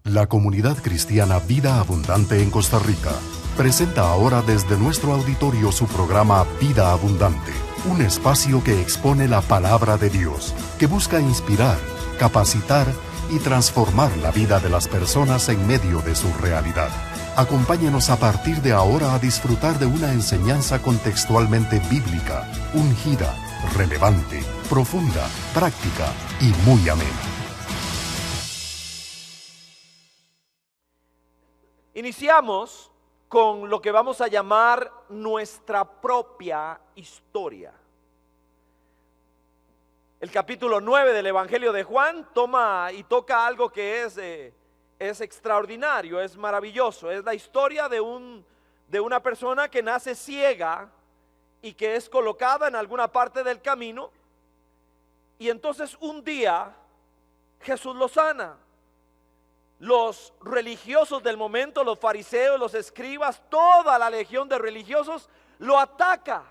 La comunidad cristiana Vida Abundante en Costa Rica presenta ahora desde nuestro auditorio su programa Vida Abundante, un espacio que expone la palabra de Dios, que busca inspirar, capacitar y transformar la vida de las personas en medio de su realidad. Acompáñenos a partir de ahora a disfrutar de una enseñanza contextualmente bíblica, ungida, relevante, profunda, práctica y muy amena. Iniciamos con lo que vamos a llamar nuestra propia historia. El capítulo 9 del Evangelio de Juan toma y toca algo que es extraordinario, es maravilloso. Es la historia de una persona que nace ciega y que es colocada en alguna parte del camino. Y entonces un día Jesús lo sana. Los religiosos del momento, los fariseos, los escribas, toda la legión de religiosos lo ataca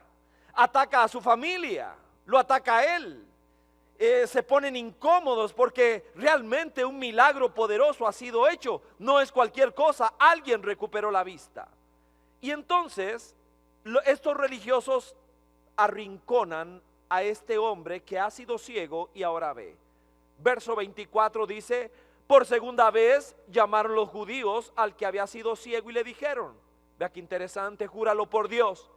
a su familia, lo ataca a él. Se ponen incómodos porque realmente un milagro poderoso ha sido hecho, no es cualquier cosa, alguien recuperó la vista. Y entonces estos religiosos arrinconan a este hombre que ha sido ciego y ahora ve. Verso 24 dice: por segunda vez llamaron los judíos al que había sido ciego y le dijeron, vea qué interesante, júralo por Dios,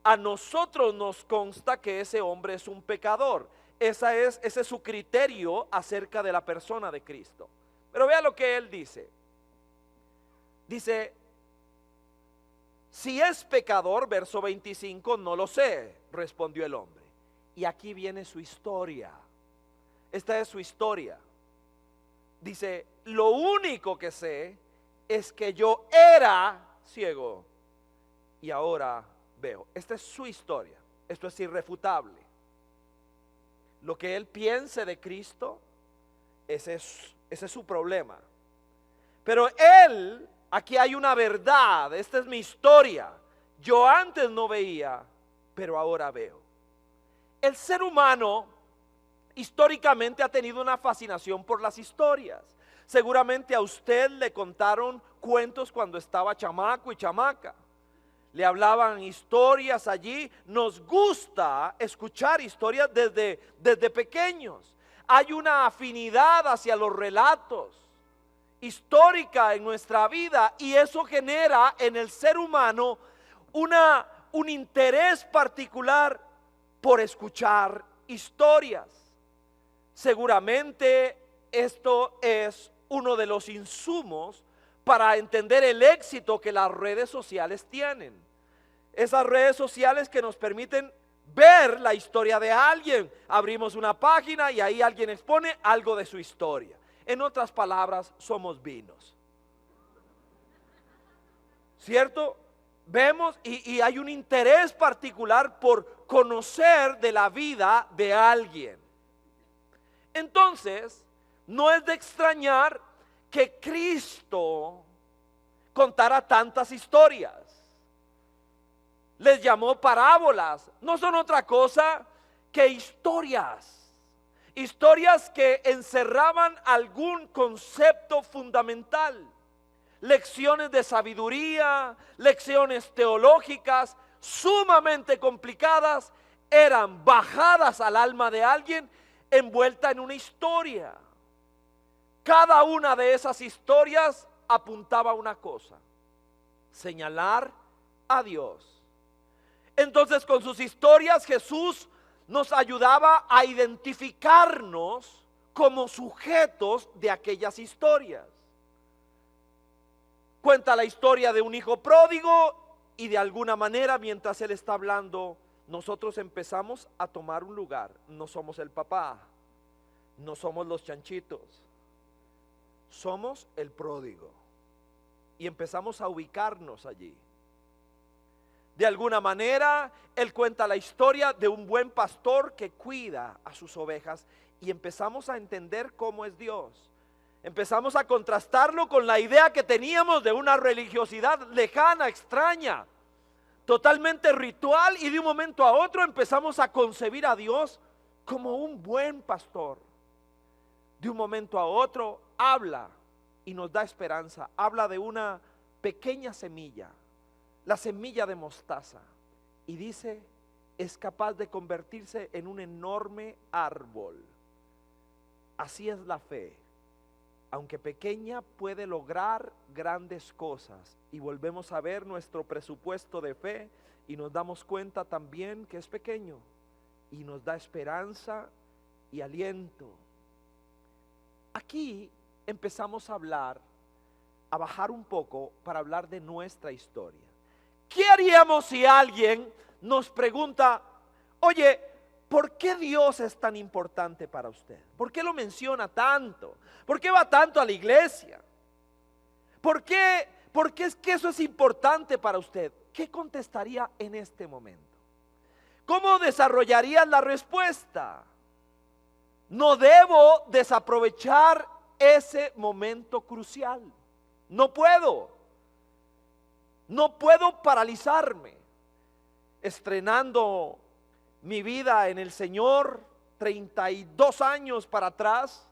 a nosotros nos consta que ese hombre es un pecador. Ese es su criterio acerca de la persona de Cristo. Pero vea lo que él dice. Dice, si es pecador, verso 25, no lo sé, respondió el hombre. Y aquí viene su historia. Esta es su historia. Dice, lo único que sé es que yo era ciego y ahora veo. Esta es su historia. Esto es irrefutable. Lo que él piense de Cristo, ese es su problema. Pero él, aquí hay una verdad, esta es mi historia. Yo antes no veía, pero ahora veo. El ser humano históricamente ha tenido una fascinación por las historias. Seguramente a usted le contaron cuentos cuando estaba chamaco y chamaca. Le hablaban historias allí. Nos gusta escuchar historias desde pequeños. Hay una afinidad hacia los relatos histórica en nuestra vida y eso genera en el ser humano un interés particular por escuchar historias. Seguramente esto es uno de los insumos para entender el éxito que las redes sociales tienen. Esas redes sociales que nos permiten ver la historia de alguien. Abrimos una página y ahí alguien expone algo de su historia. En otras palabras, somos vinos. ¿Cierto? Vemos y hay un interés particular por conocer de la vida de alguien. Entonces, no es de extrañar que Cristo contara tantas historias. Les llamó parábolas. No son otra cosa que historias. Historias que encerraban algún concepto fundamental. Lecciones de sabiduría, lecciones teológicas sumamente complicadas, eran bajadas al alma de alguien envuelta en una historia. Cada una de esas historias apuntaba a una cosa: señalar a Dios. Entonces, con sus historias Jesús nos ayudaba a identificarnos como sujetos de aquellas historias. Cuenta la historia de un hijo pródigo y de alguna manera, mientras él está hablando, nosotros empezamos a tomar un lugar. No somos el papá, no somos los chanchitos, somos el pródigo. Y empezamos a ubicarnos allí. De alguna manera, él cuenta la historia de un buen pastor que cuida a sus ovejas y empezamos a entender cómo es Dios. Empezamos a contrastarlo con la idea que teníamos de una religiosidad lejana, extraña, totalmente ritual, y de un momento a otro empezamos a concebir a Dios como un buen pastor. De un momento a otro habla y nos da esperanza. Habla de una pequeña semilla, la semilla de mostaza, y dice, es capaz de convertirse en un enorme árbol. Así es la fe. Aunque pequeña, puede lograr grandes cosas. Y volvemos a ver nuestro presupuesto de fe y nos damos cuenta también que es pequeño y nos da esperanza y aliento. Aquí empezamos a hablar, a bajar un poco para hablar de nuestra historia. ¿Qué haríamos si alguien nos pregunta, oye, ¿por qué Dios es tan importante para usted? ¿Por qué lo menciona tanto? ¿Por qué va tanto a la iglesia? ¿Por qué es que eso es importante para usted? ¿Qué contestaría en este momento? ¿Cómo desarrollaría la respuesta? No debo desaprovechar ese momento crucial. No puedo paralizarme. Estrenando mi vida en el Señor, 32 años para atrás,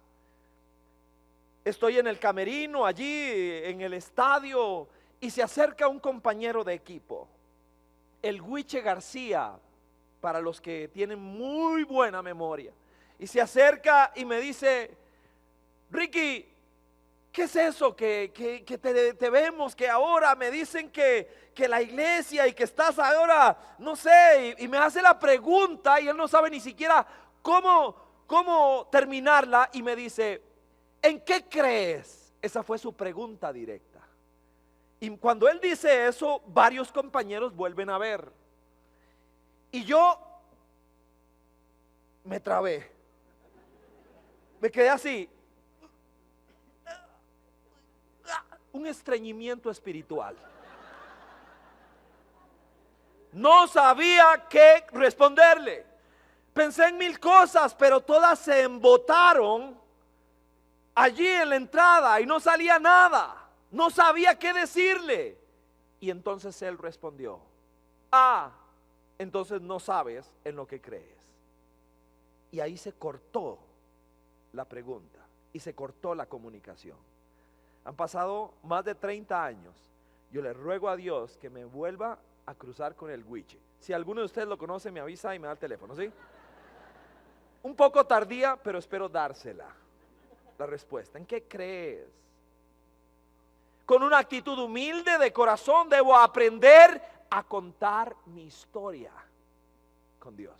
estoy en el camerino, allí en el estadio, y se acerca un compañero de equipo, el Huiche García, para los que tienen muy buena memoria, y se acerca y me dice, Ricky, ¿qué es eso que te vemos, que ahora me dicen que la iglesia y que estás ahora, no sé, y me hace la pregunta y él no sabe ni siquiera cómo terminarla y me dice, ¿en qué crees? Esa fue su pregunta directa. Y cuando él dice eso, varios compañeros vuelven a ver. Y yo me trabé. Me quedé así. Un estreñimiento espiritual. No sabía qué responderle. Pensé en mil cosas, pero todas se embotaron allí en la entrada y no salía nada. No sabía qué decirle. Y entonces él respondió, entonces no sabes en lo que crees. Y ahí se cortó la pregunta y se cortó la comunicación. Han pasado más de 30 años. Yo le ruego a Dios que me vuelva a cruzar con el Huiche. Si alguno de ustedes lo conoce, me avisa y me da el teléfono, ¿sí? Un poco tardía, pero espero dársela, la respuesta. ¿En qué crees? Con una actitud humilde de corazón debo aprender a contar mi historia con Dios.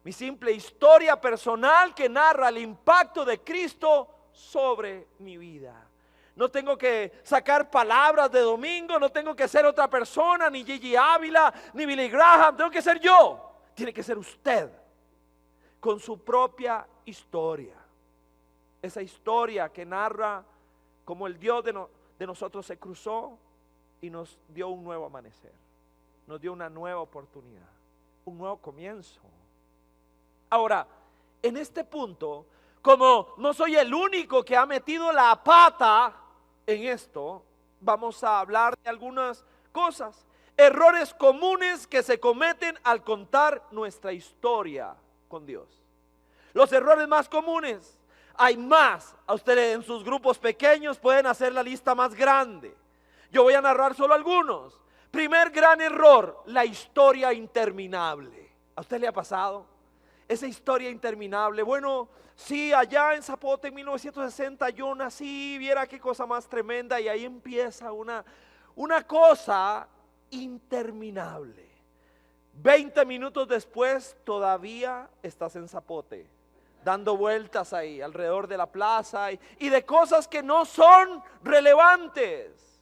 Mi simple historia personal que narra el impacto de Cristo sobre mi vida. No tengo que sacar palabras de domingo, no tengo que ser otra persona, ni Gigi Ávila, ni Billy Graham, tengo que ser yo. Tiene que ser usted, con su propia historia. Esa historia que narra cómo el Dios de nosotros se cruzó y nos dio un nuevo amanecer, nos dio una nueva oportunidad, un nuevo comienzo. Ahora, en este punto, como no soy el único que ha metido la pata en esto, vamos a hablar de algunas cosas, errores comunes que se cometen al contar nuestra historia con Dios. Los errores más comunes, hay más. A ustedes en sus grupos pequeños pueden hacer la lista más grande. Yo voy a narrar solo algunos. Primer gran error, la historia interminable. ¿A usted le ha pasado? Esa historia interminable. Bueno, sí, allá en Zapote en 1960 yo nací, viera qué cosa más tremenda, y ahí empieza una cosa interminable. 20 minutos después todavía estás en Zapote, dando vueltas ahí alrededor de la plaza y de cosas que no son relevantes.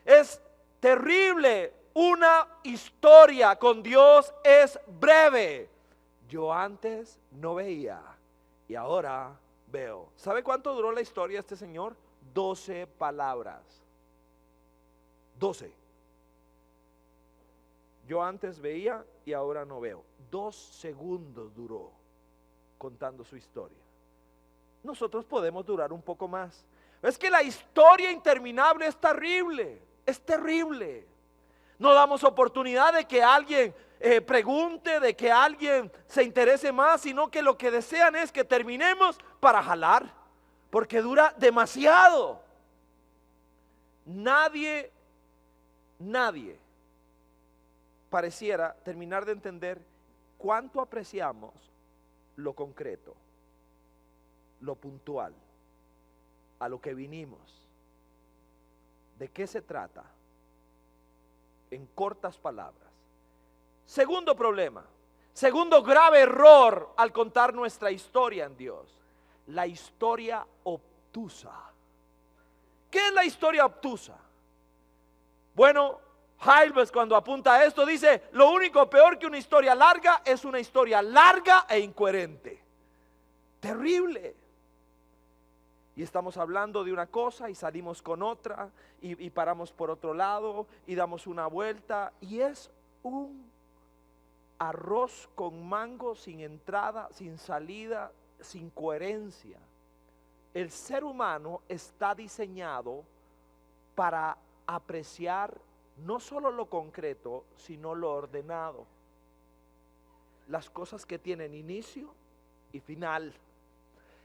Es terrible. Una historia con Dios es breve. Yo antes no veía y ahora veo. ¿Sabe cuánto duró la historia de este señor? 12 palabras. 12. Yo antes veía y ahora no veo. 2 segundos duró contando su historia. Nosotros podemos durar un poco más. Es que la historia interminable es terrible. Es terrible. No damos oportunidad de que alguien pregunte, de que alguien se interese más, sino que lo que desean es que terminemos para jalar, porque dura demasiado. Nadie pareciera terminar de entender cuánto apreciamos lo concreto, lo puntual, a lo que vinimos. ¿De qué se trata? En cortas palabras. Segundo problema, segundo grave error al contar nuestra historia en Dios: la historia obtusa. ¿Qué es la historia obtusa? Bueno, Heilbes, cuando apunta a esto, dice: lo único peor que una historia larga es una historia larga e incoherente. Terrible. Y estamos hablando de una cosa y salimos con otra y paramos por otro lado y damos una vuelta, y es un arroz con mango, sin entrada, sin salida, sin coherencia. El ser humano está diseñado para apreciar no solo lo concreto, sino lo ordenado. Las cosas que tienen inicio y final,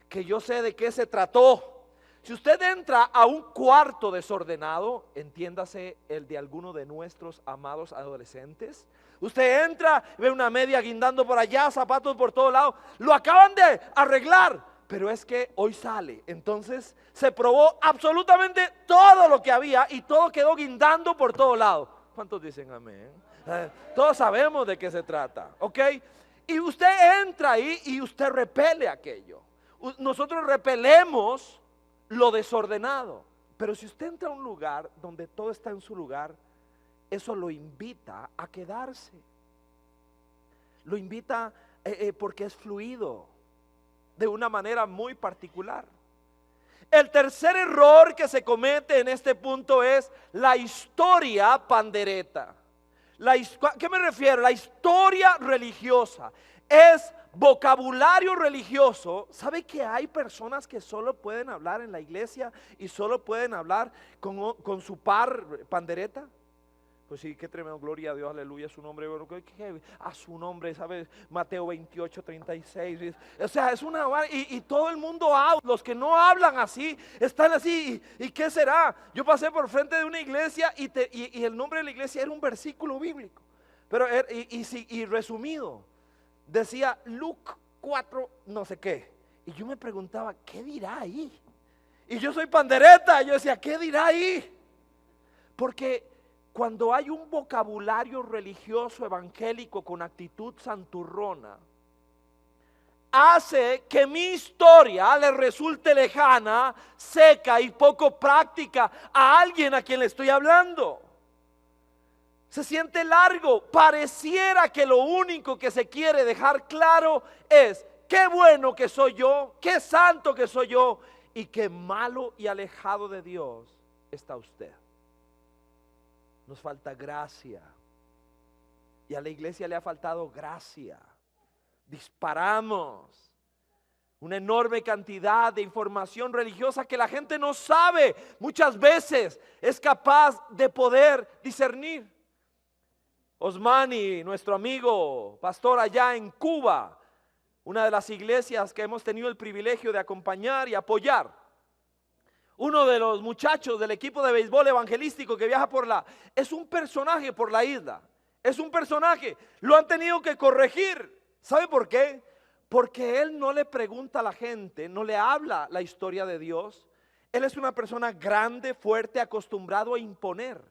que yo sé de qué se trató. Si usted entra a un cuarto desordenado, entiéndase el de alguno de nuestros amados adolescentes, usted entra, ve una media guindando por allá, zapatos por todos lados, lo acaban de arreglar, pero es que hoy sale. Entonces se probó absolutamente todo lo que había y todo quedó guindando por todos lados. ¿Cuántos dicen amén? Todos sabemos de qué se trata, ¿ok? Y usted entra ahí y usted repele aquello. Nosotros repelemos lo desordenado, pero si usted entra a un lugar donde todo está en su lugar, eso lo invita a quedarse. Lo invita porque es fluido, de una manera muy particular. El tercer error que se comete en este punto es la historia pandereta. ¿Qué me refiero? La historia religiosa es vocabulario religioso. ¿Sabe que hay personas que solo pueden hablar en la iglesia y solo pueden hablar con su par pandereta? Pues sí, qué tremendo, gloria a Dios, aleluya, a su nombre, bueno, a su nombre, ¿sabes? Mateo 28, 36, o sea, es una, y todo el mundo habla, los que no hablan así, están así, ¿y qué será? Yo pasé por frente de una iglesia y el nombre de la iglesia era un versículo bíblico, pero y resumido, decía Luke 4, no sé qué, y yo me preguntaba, ¿qué dirá ahí? Y yo soy pandereta, yo decía, ¿qué dirá ahí? Porque cuando hay un vocabulario religioso evangélico con actitud santurrona, hace que mi historia le resulte lejana, seca y poco práctica a alguien a quien le estoy hablando. Se siente largo, pareciera que lo único que se quiere dejar claro es: qué bueno que soy yo, qué santo que soy yo, y qué malo y alejado de Dios está usted. Nos falta gracia, y a la iglesia le ha faltado gracia. Disparamos una enorme cantidad de información religiosa que la gente no sabe, muchas veces es capaz de poder discernir. Osmani, nuestro amigo pastor allá en Cuba, una de las iglesias que hemos tenido el privilegio de acompañar y apoyar, uno de los muchachos del equipo de béisbol evangelístico que viaja es un personaje por la isla, es un personaje, lo han tenido que corregir. ¿Sabe por qué? Porque él no le pregunta a la gente, no le habla la historia de Dios. Él es una persona grande, fuerte, acostumbrado a imponer.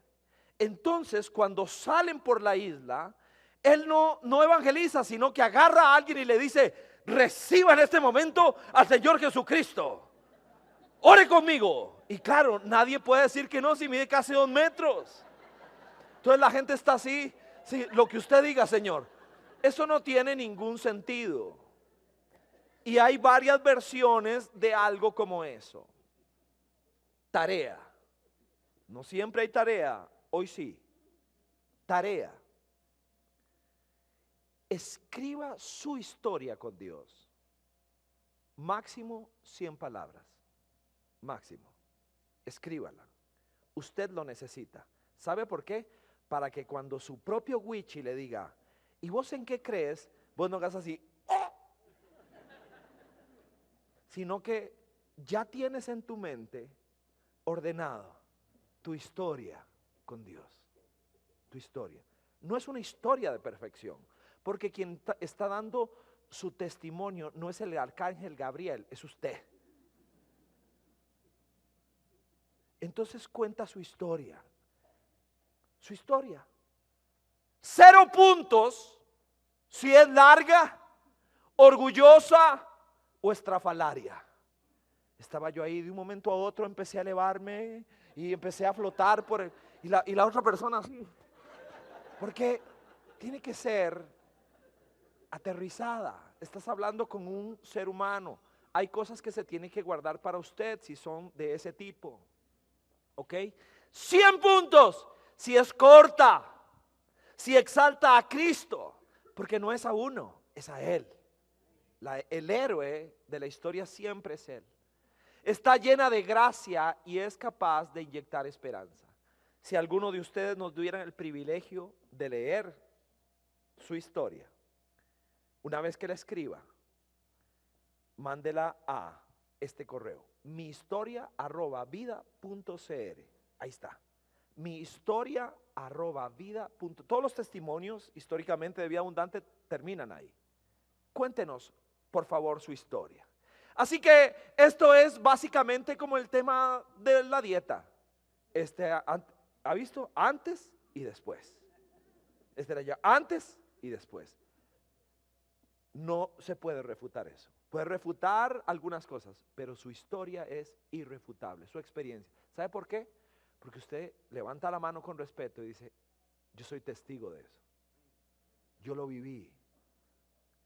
Entonces, cuando salen por la isla, él no evangeliza, sino que agarra a alguien y le dice: reciba en este momento al Señor Jesucristo. Ore conmigo. Y claro, nadie puede decir que no si mide casi 2 metros. Entonces la gente está así: sí, lo que usted diga, Señor. Eso no tiene ningún sentido. Y hay varias versiones de algo como eso. Tarea. No siempre hay tarea, hoy sí. Tarea. Escriba su historia con Dios. Máximo 100 palabras. Máximo. Escríbala. Usted lo necesita. ¿Sabe por qué? Para que cuando su propio Wichi le diga: ¿y vos en qué crees? Vos no hagas así, sino que ya tienes en tu mente ordenado tu historia con Dios. Tu historia. No es una historia de perfección, porque quien está dando su testimonio no es el arcángel Gabriel, es usted. Entonces cuenta su historia. Su historia. 0 puntos si es larga, orgullosa o estrafalaria. Estaba yo ahí, de un momento a otro empecé a elevarme y empecé a flotar y la otra persona así. Porque tiene que ser aterrizada. Estás hablando con un ser humano. Hay cosas que se tienen que guardar para usted si son de ese tipo. ¿Ok? 100 puntos si es corta, si exalta a Cristo, porque no es a uno, es a Él. El héroe de la historia siempre es Él. Está llena de gracia y es capaz de inyectar esperanza. Si alguno de ustedes nos diera el privilegio de leer su historia, una vez que la escriba, mándela a este correo: mihistoria@vida.cr. Ahí está. mihistoria@vida. Todos los testimonios históricamente de Vida Abundante terminan ahí. Cuéntenos, por favor, su historia. Así que esto es básicamente como el tema de la dieta. ¿Ha visto? Antes y después. Este era ya antes y después. No se puede refutar eso. Puede refutar algunas cosas, pero su historia es irrefutable, su experiencia. ¿Sabe por qué? Porque usted levanta la mano con respeto y dice: yo soy testigo de eso. Yo lo viví.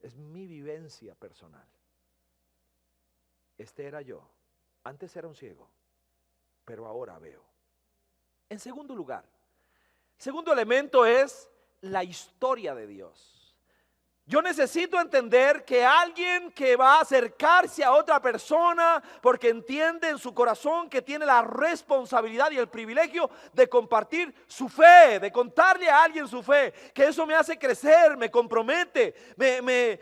Es mi vivencia personal. Este era yo. Antes era un ciego, pero ahora veo. En segundo lugar, el segundo elemento es la historia de Dios. Yo necesito entender que alguien que va a acercarse a otra persona porque entiende en su corazón que tiene la responsabilidad y el privilegio de compartir su fe, de contarle a alguien su fe, que eso me hace crecer, me compromete, me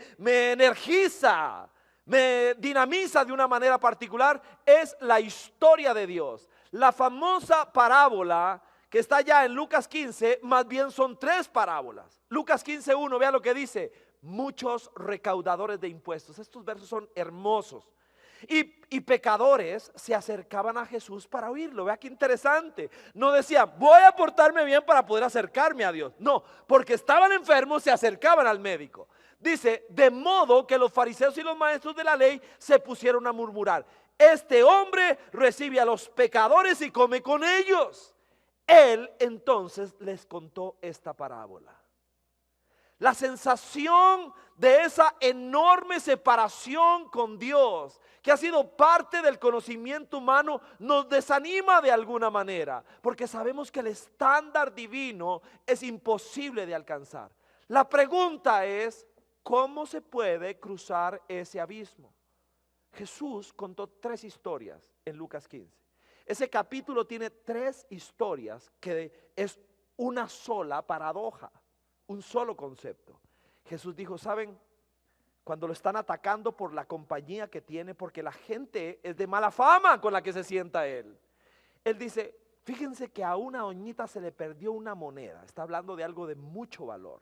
energiza, me dinamiza de una manera particular, es la historia de Dios. La famosa parábola que está allá en Lucas 15, más bien son 3 parábolas. Lucas 15:1, vea lo que dice: muchos recaudadores de impuestos. Estos versos son hermosos. Y pecadores se acercaban a Jesús para oírlo. Vea qué interesante. No decían: voy a portarme bien para poder acercarme a Dios. No, porque estaban enfermos, se acercaban al médico. Dice: de modo que los fariseos y los maestros de la ley se pusieron a murmurar: este hombre recibe a los pecadores y come con ellos. Él entonces les contó esta parábola. La sensación de esa enorme separación con Dios, que ha sido parte del conocimiento humano, nos desanima de alguna manera, porque sabemos que el estándar divino es imposible de alcanzar. La pregunta es: ¿cómo se puede cruzar ese abismo? Jesús contó 3 historias en Lucas 15. Ese capítulo tiene 3 historias que es una sola paradoja, un solo concepto. Jesús dijo: ¿saben? Cuando lo están atacando por la compañía que tiene, porque la gente es de mala fama con la que se sienta él. Él dice: fíjense que a una doñita se le perdió una moneda. Está hablando de algo de mucho valor.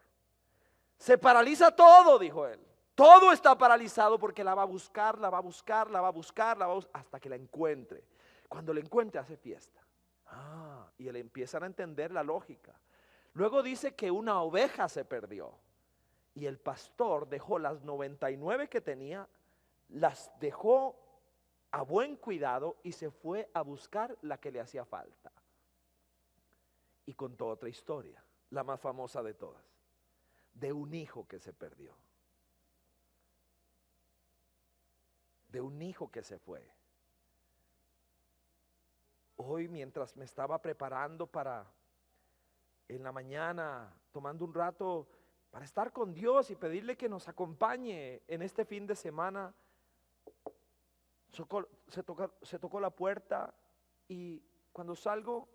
Se paraliza todo, dijo él. Todo está paralizado porque la va a buscar, la va a buscar, la va a buscar, la va a buscar, hasta que la encuentre. Cuando la encuentre hace fiesta. Y le empiezan a entender la lógica. Luego dice que una oveja se perdió y el pastor dejó las 99 que tenía, las dejó a buen cuidado y se fue a buscar la que le hacía falta. Y contó otra historia, la más famosa de todas, de un hijo que se perdió, de un hijo que se fue. Hoy, mientras me estaba preparando para en la mañana, tomando un rato para estar con Dios y pedirle que nos acompañe en este fin de semana, se tocó la puerta y cuando salgo,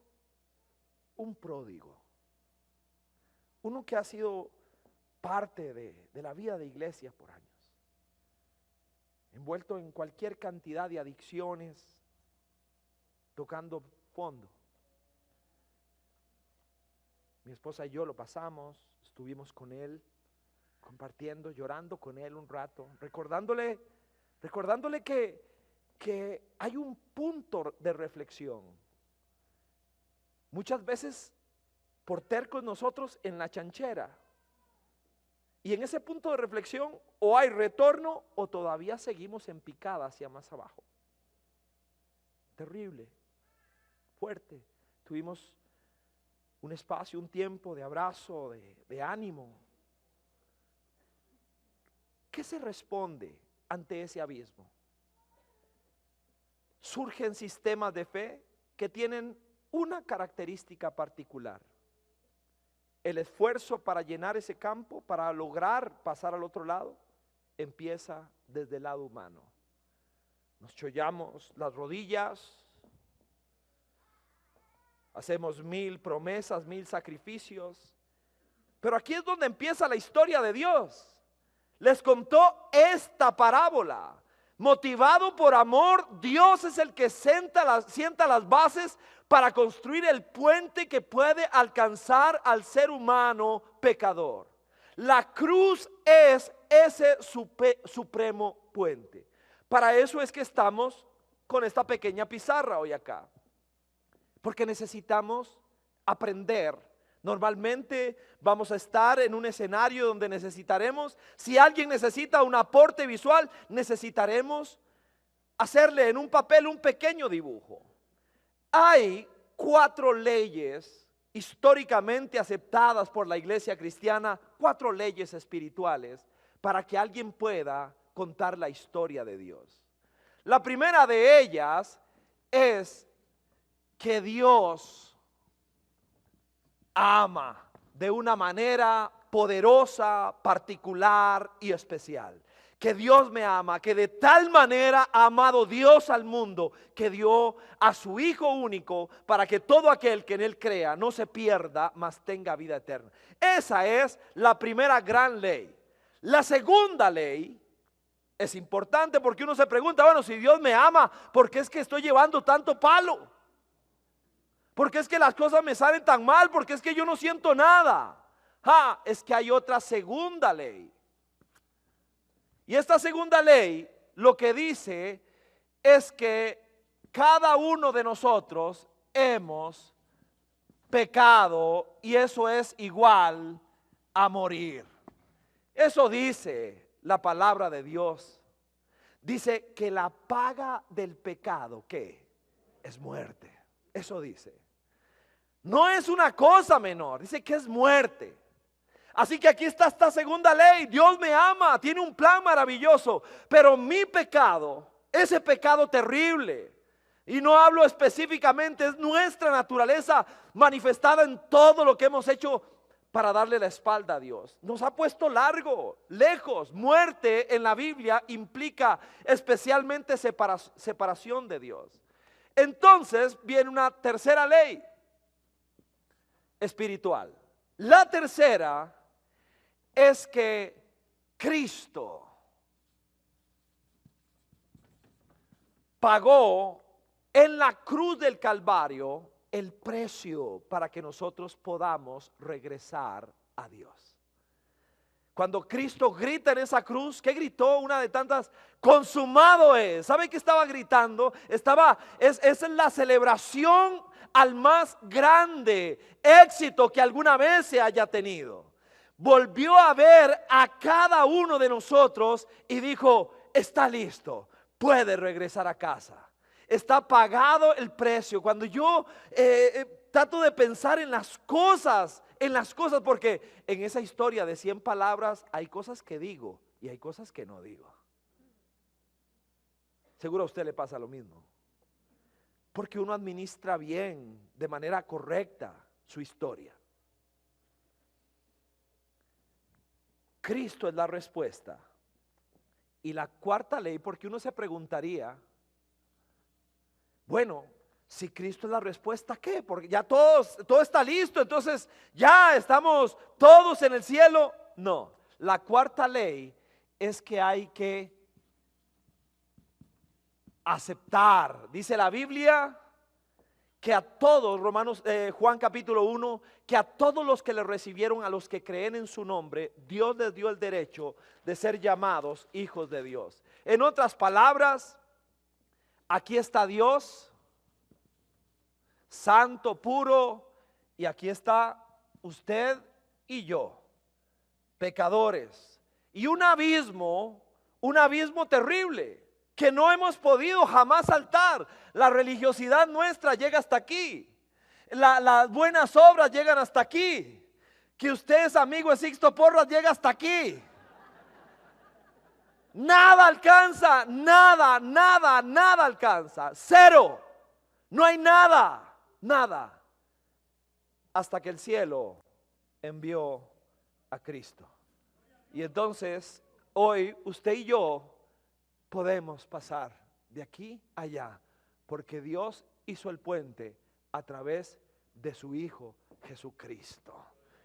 un pródigo, uno que ha sido parte de la vida de iglesia por años. envuelto en cualquier cantidad de adicciones, tocando fondo. Mi esposa y yo lo pasamos, estuvimos con él, compartiendo, llorando con él un rato, recordándole que hay un punto de reflexión. Muchas veces por tercos nosotros en la chanchera. Y en ese punto de reflexión o hay retorno o todavía seguimos en picada hacia más abajo. Terrible, fuerte. Tuvimos un espacio, un tiempo de abrazo, de ánimo. ¿Qué se responde ante ese abismo? Surgen sistemas de fe que tienen una característica particular. El esfuerzo para llenar ese campo, para lograr pasar al otro lado, empieza desde el lado humano. Nos chollamos las rodillas, hacemos 1000 promesas, 1000 sacrificios, pero aquí es donde empieza la historia de Dios. Les contó esta parábola. Motivado por amor, Dios es el que sienta las bases para construir el puente que puede alcanzar al ser humano pecador. La cruz es ese supremo puente. Para eso es que estamos con esta pequeña pizarra hoy acá. Porque necesitamos aprender. Normalmente vamos a estar en un escenario donde necesitaremos, si alguien necesita un aporte visual, necesitaremos hacerle en un papel un pequeño dibujo. Hay 4 leyes históricamente aceptadas por la iglesia cristiana, 4 leyes espirituales para que alguien pueda contar la historia de Dios. La primera de ellas es que Dios ama de una manera poderosa, particular y especial. Que Dios me ama, que de tal manera ha amado Dios al mundo, que dio a su Hijo único para que todo aquel que en Él crea no se pierda, mas tenga vida eterna. Esa es la primera gran ley. La segunda ley es importante porque uno se pregunta, bueno, si Dios me ama, ¿por qué es que estoy llevando tanto palo? ¿Por qué es que las cosas me salen tan mal? ¿Por qué es que yo no siento nada? Es que hay otra segunda ley. Y esta segunda ley lo que dice es que cada uno de nosotros hemos pecado y eso es igual a morir. Eso dice la palabra de Dios. Dice que la paga del pecado, ¿qué? Es muerte. Eso dice. No es una cosa menor, dice que es muerte. Así que aquí está esta segunda ley. Dios me ama, tiene un plan maravilloso, pero mi pecado, ese pecado terrible, y no hablo específicamente, es nuestra naturaleza manifestada en todo lo que hemos hecho para darle la espalda a Dios. Nos ha puesto largo, lejos. Muerte en la Biblia implica especialmente separación de Dios. Entonces viene una tercera ley espiritual. La tercera es que Cristo pagó en la cruz del Calvario el precio para que nosotros podamos regresar a Dios. Cuando Cristo grita en esa cruz, ¿qué gritó? Una de tantas, consumado es. ¿Sabe qué estaba gritando? Es la celebración al más grande éxito que alguna vez se haya tenido. Volvió a ver a cada uno de nosotros y dijo, está listo, puede regresar a casa. Está pagado el precio. Cuando yo trato de pensar en las cosas, porque en esa historia de 100 palabras hay cosas que digo y hay cosas que no digo. Seguro a usted le pasa lo mismo. Porque uno administra bien, de manera correcta, su historia. Cristo es la respuesta. Y la cuarta ley, porque uno se preguntaría, bueno, si Cristo es la respuesta, ¿qué? Porque ya todo está listo, entonces ya estamos todos en el cielo. No, la cuarta ley es que hay que aceptar. Dice la Biblia que a todos, Juan capítulo 1, que a todos los que le recibieron, a los que creen en su nombre, Dios les dio el derecho de ser llamados hijos de Dios. En otras palabras, aquí está Dios, santo, puro, y aquí está usted y yo, pecadores, y un abismo terrible que no hemos podido jamás saltar. La religiosidad nuestra llega hasta aquí, las buenas obras llegan hasta aquí, que usted es amigo de Sixto Porras llega hasta aquí. Nada alcanza, nada alcanza, cero, no hay nada, hasta que el cielo envió a Cristo. Y entonces hoy usted y yo podemos pasar de aquí a allá, porque Dios hizo el puente a través de su Hijo Jesucristo,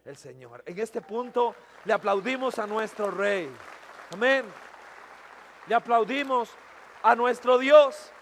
el Señor. En este punto le aplaudimos a nuestro Rey. Amén. Le aplaudimos a nuestro Dios.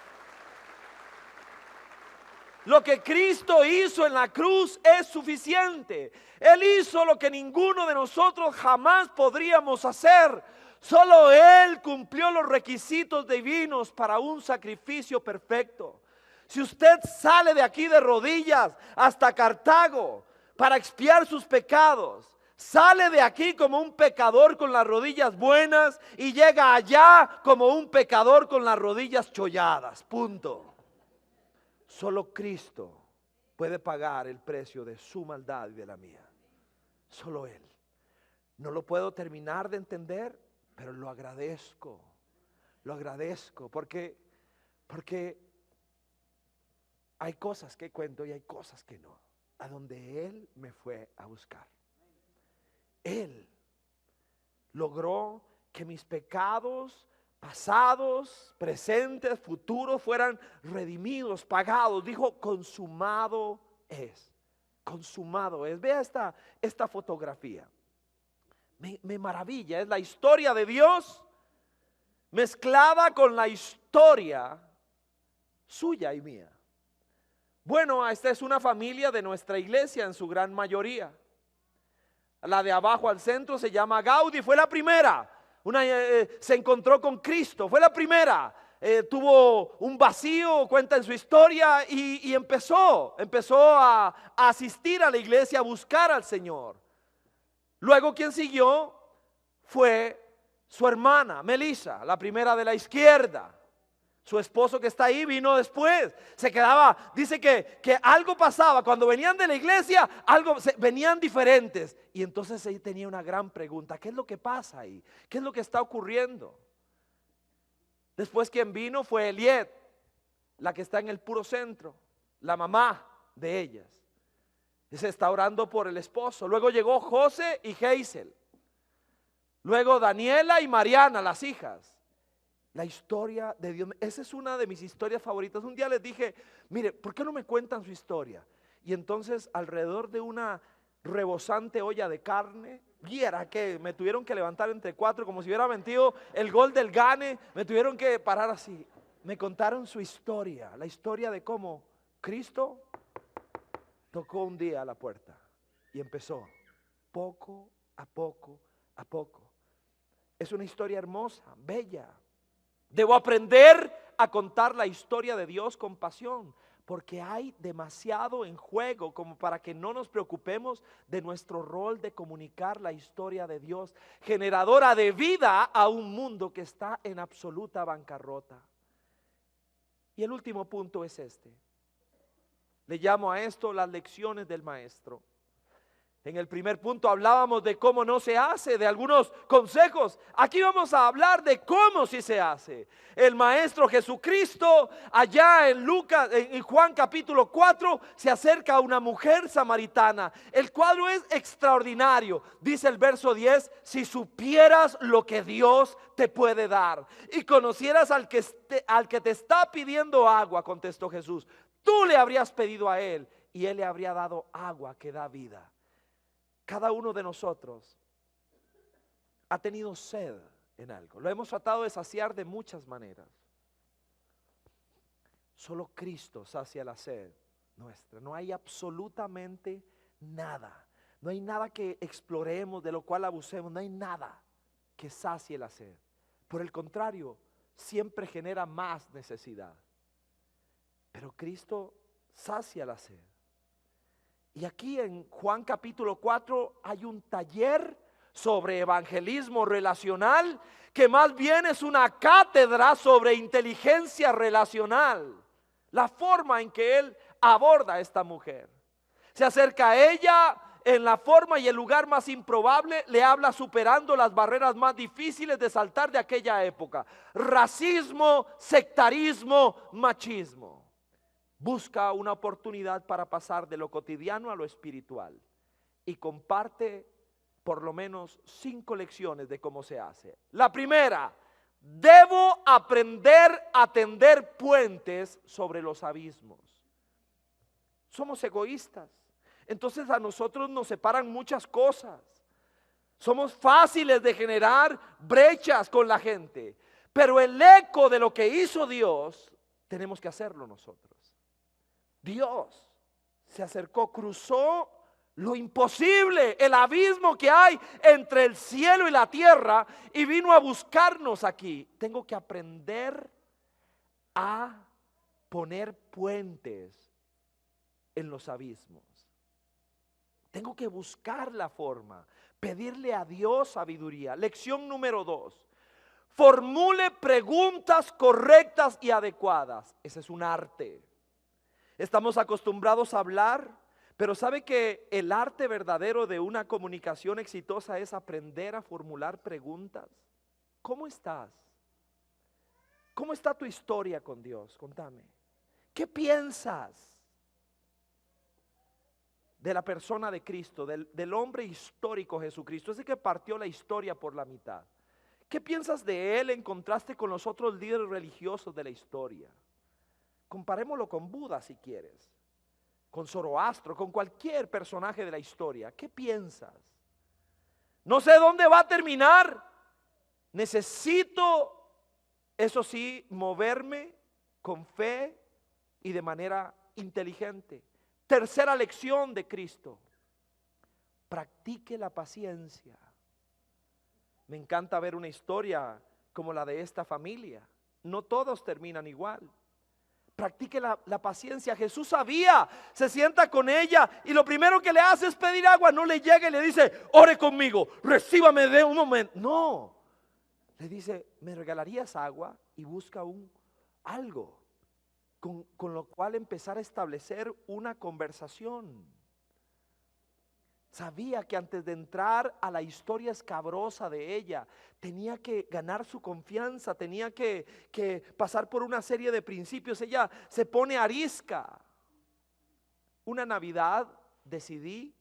Lo que Cristo hizo en la cruz es suficiente. Él hizo lo que ninguno de nosotros jamás podríamos hacer. Solo Él cumplió los requisitos divinos para un sacrificio perfecto. Si usted sale de aquí de rodillas hasta Cartago para expiar sus pecados, sale de aquí como un pecador con las rodillas buenas y llega allá como un pecador con las rodillas cholladas. Punto. Solo Cristo puede pagar el precio de su maldad y de la mía. Solo Él. No lo puedo terminar de entender, pero lo agradezco porque hay cosas que cuento y hay cosas que no. A donde Él me fue a buscar. Él logró que mis pecados pasados, presentes, futuros fueran redimidos, pagados. Dijo, consumado es. Consumado es. Vea esta fotografía. Me maravilla. Es la historia de Dios mezclada con la historia suya y mía. Bueno, esta es una familia de nuestra iglesia en su gran mayoría. La de abajo al centro se llama Gaudí, fue la primera. Se encontró con Cristo, fue la primera. Tuvo un vacío, cuenta en su historia, y empezó a asistir a la iglesia, a buscar al Señor. Luego quien siguió fue su hermana Melissa, la primera de la izquierda. Su esposo que está ahí vino después. Se quedaba, dice que algo pasaba. Cuando venían de la iglesia, venían diferentes. Y entonces él tenía una gran pregunta. ¿Qué es lo que pasa ahí? ¿Qué es lo que está ocurriendo? Después quien vino fue Eliet, la que está en el puro centro, la mamá de ellas. Y se está orando por el esposo. Luego llegó José y Geisel. Luego Daniela y Mariana, las hijas. La historia de Dios, esa es una de mis historias favoritas. Un día les dije, mire, ¿por qué no me cuentan su historia? Y entonces alrededor de una rebosante olla de carne, viera que me tuvieron que levantar entre cuatro como si hubiera metido el gol del Gane, me tuvieron que parar así. Me contaron su historia, la historia de cómo Cristo tocó un día a la puerta y empezó poco a poco a poco. Es una historia hermosa, bella. Debo aprender a contar la historia de Dios con pasión, porque hay demasiado en juego como para que no nos preocupemos de nuestro rol de comunicar la historia de Dios, generadora de vida a un mundo que está en absoluta bancarrota. Y el último punto es este. Le llamo a esto las lecciones del maestro. En el primer punto hablábamos de cómo no se hace, de algunos consejos. Aquí vamos a hablar de cómo sí se hace. El Maestro Jesucristo, allá en Juan capítulo 4, se acerca a una mujer samaritana. El cuadro es extraordinario. Dice el verso 10, si supieras lo que Dios te puede dar y conocieras al que te está pidiendo agua, contestó Jesús, tú le habrías pedido a Él y Él le habría dado agua que da vida. Cada uno de nosotros ha tenido sed en algo. Lo hemos tratado de saciar de muchas maneras. Solo Cristo sacia la sed nuestra. No hay absolutamente nada. No hay nada que exploremos, de lo cual abusemos. No hay nada que sacie la sed. Por el contrario, siempre genera más necesidad. Pero Cristo sacia la sed. Y aquí en Juan capítulo 4 hay un taller sobre evangelismo relacional, que más bien es una cátedra sobre inteligencia relacional. La forma en que él aborda a esta mujer. Se acerca a ella en la forma y el lugar más improbable, le habla superando las barreras más difíciles de saltar de aquella época: racismo, sectarismo, machismo. Busca una oportunidad para pasar de lo cotidiano a lo espiritual y comparte por lo menos 5 lecciones de cómo se hace. La primera: debo aprender a tender puentes sobre los abismos. Somos egoístas, entonces a nosotros nos separan muchas cosas. Somos fáciles de generar brechas con la gente, pero el eco de lo que hizo Dios, tenemos que hacerlo nosotros. Dios se acercó, cruzó lo imposible, el abismo que hay entre el cielo y la tierra, y vino a buscarnos aquí. Tengo que aprender a poner puentes en los abismos. Tengo que buscar la forma, pedirle a Dios sabiduría. Lección número 2: formule preguntas correctas y adecuadas. Ese es un arte. Estamos acostumbrados a hablar, pero ¿sabe que el arte verdadero de una comunicación exitosa es aprender a formular preguntas? ¿Cómo estás? ¿Cómo está tu historia con Dios? Contame. ¿Qué piensas de la persona de Cristo, del hombre histórico Jesucristo, ese que partió la historia por la mitad? ¿Qué piensas de él en contraste con los otros líderes religiosos de la historia? Comparémoslo con Buda si quieres, con Zoroastro, con cualquier personaje de la historia. ¿Qué piensas? No sé dónde va a terminar. Necesito, eso sí, moverme con fe y de manera inteligente. Tercera lección de Cristo: practique la paciencia. Me encanta ver una historia como la de esta familia. No todos terminan igual. Practique la paciencia. Jesús sabía, se sienta con ella y lo primero que le hace es pedir agua. No le llega y le dice: ore conmigo, recíbame de un momento. No, le dice: ¿me regalarías agua? Y busca algo con lo cual empezar a establecer una conversación. Sabía que antes de entrar a la historia escabrosa de ella, tenía que ganar su confianza, tenía que pasar por una serie de principios. Ella se pone arisca. Una Navidad decidí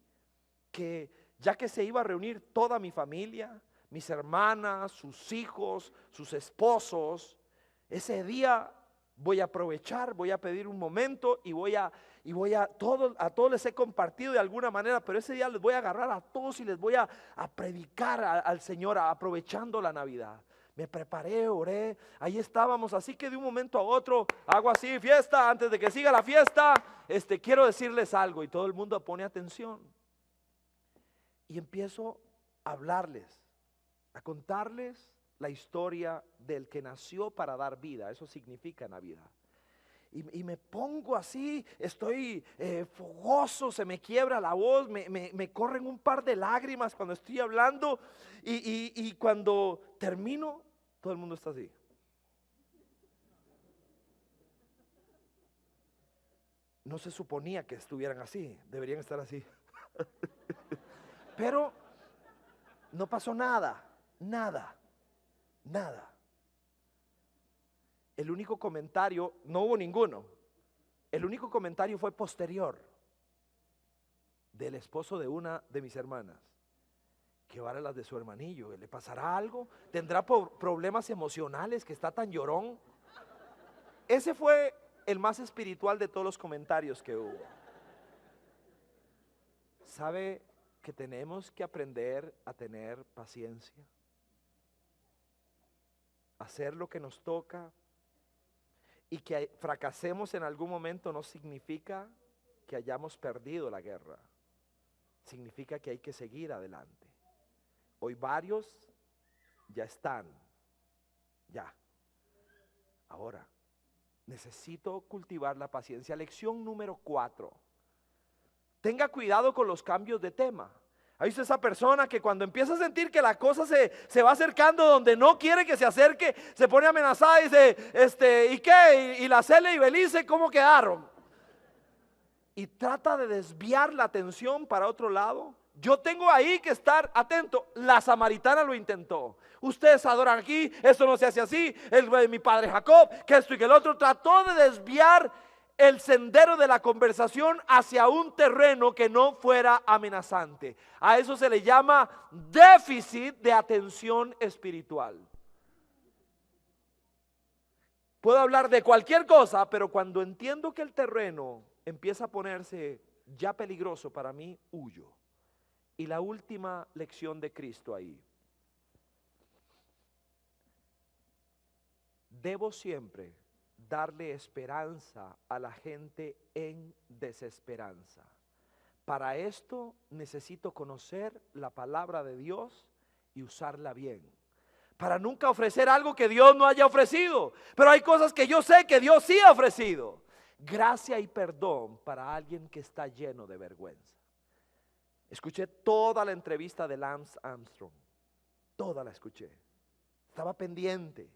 que, ya que se iba a reunir toda mi familia, mis hermanas, sus hijos, sus esposos, ese día voy a aprovechar, voy a pedir un momento y a todos les he compartido de alguna manera, pero ese día les voy a agarrar a todos y les voy a predicar al Señor, aprovechando la Navidad. Me preparé, oré, ahí estábamos, así que de un momento a otro hago así: fiesta, antes de que siga la fiesta, quiero decirles algo, y todo el mundo pone atención. Y empiezo a hablarles, a contarles la historia del que nació para dar vida. Eso significa Navidad. Y me pongo así, estoy fogoso, se me quiebra la voz, me corren un par de lágrimas cuando estoy hablando, y cuando termino, todo el mundo está así. No se suponía que estuvieran así, deberían estar así. Pero no pasó nada. El único comentario, no hubo ninguno. El único comentario fue posterior, del esposo de una de mis hermanas. ¿Qué vale las de su hermanillo? ¿Le pasará algo? ¿Tendrá problemas emocionales que está tan llorón? Ese fue el más espiritual de todos los comentarios que hubo. ¿Sabe que tenemos que aprender a tener paciencia? Hacer lo que nos toca. Y que fracasemos en algún momento no significa que hayamos perdido la guerra. Significa que hay que seguir adelante. Hoy varios ya están. Ya. Ahora, necesito cultivar la paciencia. Lección número 4. Tenga cuidado con los cambios de tema. ¿Ha visto esa persona que cuando empieza a sentir que la cosa se va acercando donde no quiere que se acerque, se pone amenazada y dice, ¿y qué? ¿Y la Cele y Belice cómo quedaron? Y trata de desviar la atención para otro lado. Yo tengo ahí que estar atento. La samaritana lo intentó. Ustedes adoran aquí, esto no se hace así, mi padre Jacob, que esto y que el otro. Trató de desviar el sendero de la conversación hacia un terreno que no fuera amenazante. A eso se le llama déficit de atención espiritual. Puedo hablar de cualquier cosa, pero cuando entiendo que el terreno empieza a ponerse ya peligroso para mí, huyo. Y la última lección de Cristo ahí. Debo siempre darle esperanza a la gente en desesperanza. Para esto necesito conocer la palabra de Dios y usarla bien. Para nunca ofrecer algo que Dios no haya ofrecido. Pero hay cosas que yo sé que Dios sí ha ofrecido. Gracia y perdón para alguien que está lleno de vergüenza. Escuché toda la entrevista de Lance Armstrong. Toda la escuché. Estaba pendiente.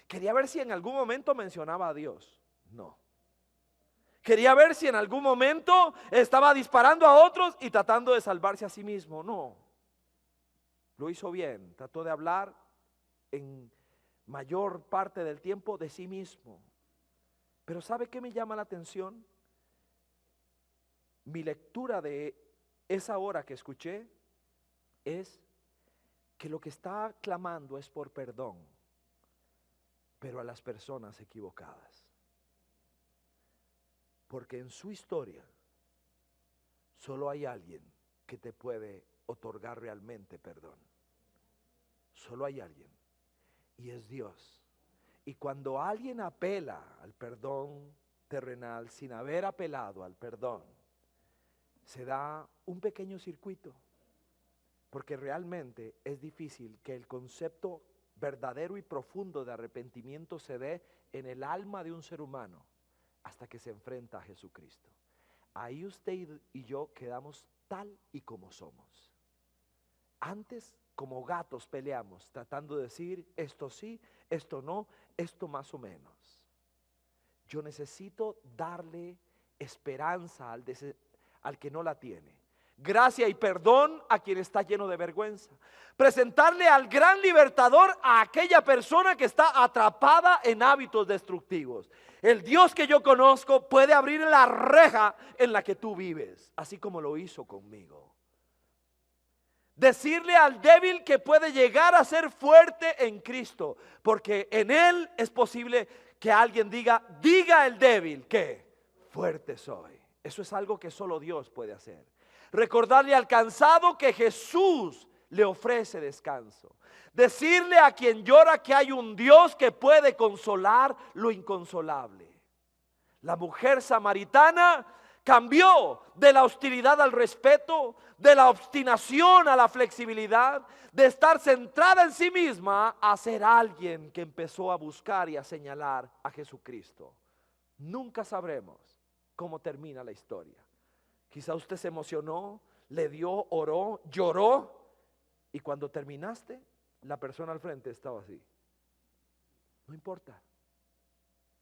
Quería ver si en algún momento mencionaba a Dios. No. Quería ver si en algún momento estaba disparando a otros y tratando de salvarse a sí mismo. No. Lo hizo bien. Trató de hablar en mayor parte del tiempo de sí mismo. Pero ¿sabe qué me llama la atención? Mi lectura de esa hora que escuché es que lo que está clamando es por perdón, pero a las personas equivocadas. Porque en su historia solo hay alguien que te puede otorgar realmente perdón. Solo hay alguien, y es Dios. Y cuando alguien apela al perdón terrenal sin haber apelado al perdón, se da un pequeño circuito, porque realmente es difícil que el concepto verdadero y profundo de arrepentimiento se dé en el alma de un ser humano hasta que se enfrenta a Jesucristo. Ahí usted y yo quedamos tal y como somos. Antes, como gatos peleamos, tratando de decir esto sí, esto no, esto más o menos. Yo necesito darle esperanza al que no la tiene. Gracia y perdón a quien está lleno de vergüenza. Presentarle al gran libertador a aquella persona que está atrapada en hábitos destructivos. El Dios que yo conozco puede abrir la reja en la que tú vives, así como lo hizo conmigo. Decirle al débil que puede llegar a ser fuerte en Cristo, porque en Él es posible que alguien diga el débil que fuerte soy. Eso es algo que solo Dios puede hacer. Recordarle al cansado que Jesús le ofrece descanso. Decirle a quien llora que hay un Dios que puede consolar lo inconsolable. La mujer samaritana cambió de la hostilidad al respeto, de la obstinación a la flexibilidad, de estar centrada en sí misma a ser alguien que empezó a buscar y a señalar a Jesucristo. Nunca sabremos cómo termina la historia. Quizá usted se emocionó, le dio, oró, lloró, y cuando terminaste, la persona al frente estaba así. No importa.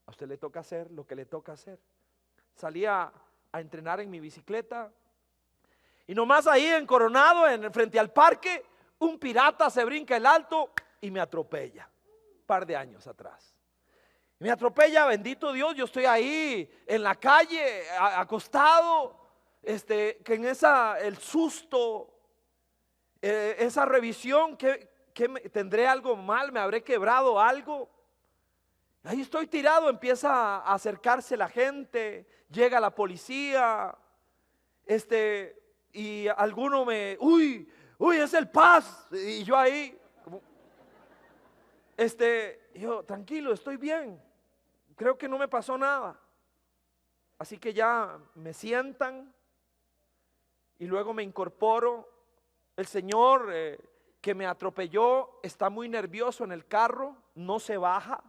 A usted le toca hacer lo que le toca hacer. Salía a entrenar en mi bicicleta y nomás ahí en Coronado, frente al parque, un pirata se brinca el alto y me atropella. Un par de años atrás. Me atropella, bendito Dios, yo estoy ahí en la calle, acostado, que en el susto, esa revisión, ¿tendré algo mal? ¿Me habré quebrado algo? Ahí estoy tirado, empieza a acercarse la gente, llega la policía, y alguno uy, es el Paz, y yo ahí, como, yo, tranquilo, estoy bien. creo que no me pasó nada. Así que ya me sientan y luego me incorporo. El señor que me atropelló está muy nervioso en el carro, no se baja.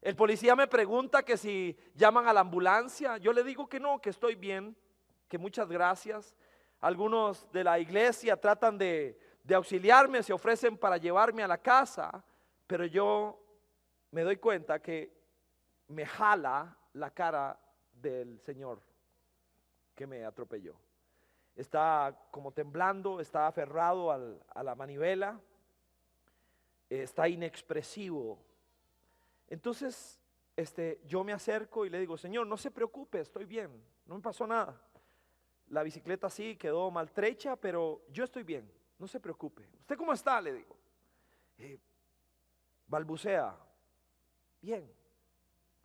El policía me pregunta que si llaman a la ambulancia. Yo le digo que no, que estoy bien, que muchas gracias. Algunos de la iglesia tratan de auxiliarme, se ofrecen para llevarme a la casa, pero yo me doy cuenta que me jala la cara del señor que me atropelló. Está como temblando, está aferrado a la manivela, está inexpresivo. Entonces yo me acerco y le digo: Señor, no se preocupe, estoy bien, no me pasó nada. La bicicleta sí quedó maltrecha, pero yo estoy bien, no se preocupe. ¿Usted cómo está?, le digo. Balbucea: bien,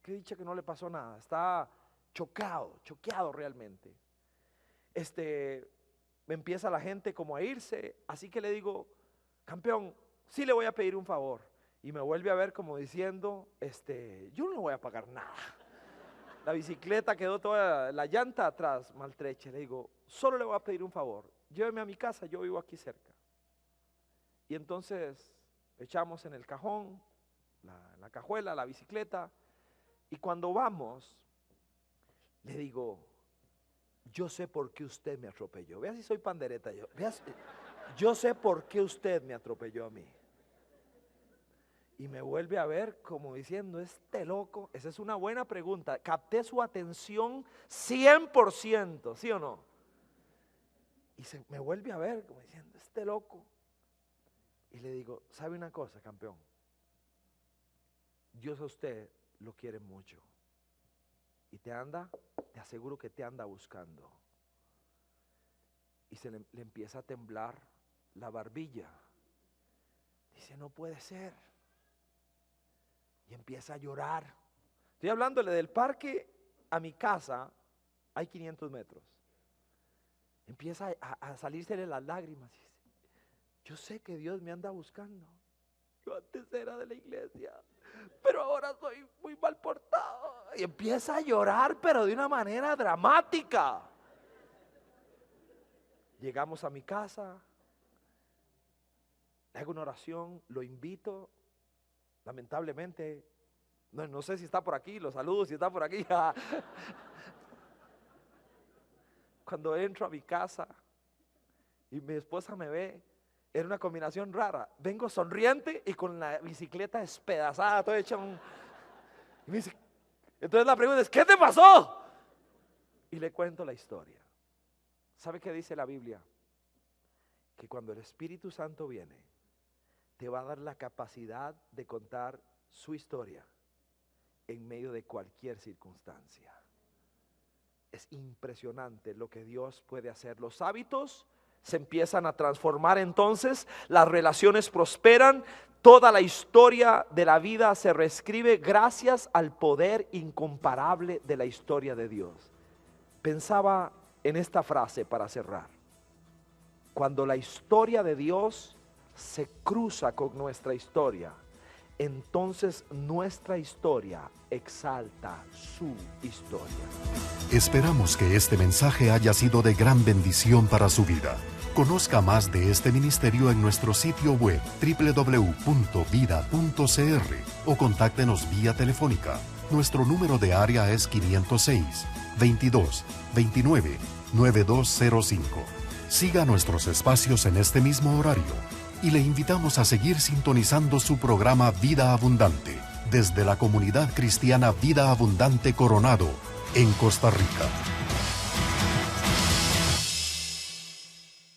qué dicha que no le pasó nada. Está choqueado realmente. Me empieza la gente como a irse, así que le digo: campeón, sí le voy a pedir un favor. Y me vuelve a ver como diciendo: yo no voy a pagar nada. La bicicleta quedó toda, la llanta atrás maltrecha. Le digo: solo le voy a pedir un favor, lléveme a mi casa, yo vivo aquí cerca. Y entonces echamos en el cajón, la cajuela, la bicicleta, y cuando vamos, le digo: yo sé por qué usted me atropelló. Vea si soy pandereta yo. Yo sé por qué usted me atropelló a mí. Y me vuelve a ver como diciendo: este loco. Esa es una buena pregunta. Capté su atención 100%, ¿sí o no? Y me vuelve a ver como diciendo: este loco. Y le digo: ¿sabe una cosa, campeón? Dios a usted lo quiere mucho. Y te aseguro que te anda buscando. Y le empieza a temblar la barbilla. Dice: no puede ser. Y empieza a llorar. Estoy hablándole del parque a mi casa, hay 500 metros. Empieza a salírsele las lágrimas. Dice: yo sé que Dios me anda buscando. Yo antes era de la iglesia, pero ahora soy muy mal portado. Y empieza a llorar, pero de una manera dramática. Llegamos a mi casa, le hago una oración, lo invito. Lamentablemente, no sé si está por aquí, lo saludo si está por aquí. Cuando entro a mi casa y mi esposa me ve, era una combinación rara. Vengo sonriente y con la bicicleta despedazada, todo hecha y me dice, entonces la pregunta es: ¿qué te pasó? Y le cuento la historia. ¿Sabe qué dice la Biblia? Que cuando el Espíritu Santo viene, te va a dar la capacidad de contar su historia en medio de cualquier circunstancia. Es impresionante lo que Dios puede hacer. Los hábitos se empiezan a transformar, entonces las relaciones prosperan, toda la historia de la vida se reescribe gracias al poder incomparable de la historia de Dios. Pensaba en esta frase para cerrar: cuando la historia de Dios se cruza con nuestra historia, entonces nuestra historia exalta su historia. Esperamos que este mensaje haya sido de gran bendición para su vida. Conozca más de este ministerio en nuestro sitio web www.vida.cr o contáctenos vía telefónica. Nuestro número de área es 506-22-29-9205. Siga nuestros espacios en este mismo horario y le invitamos a seguir sintonizando su programa Vida Abundante desde la comunidad cristiana Vida Abundante Coronado en Costa Rica.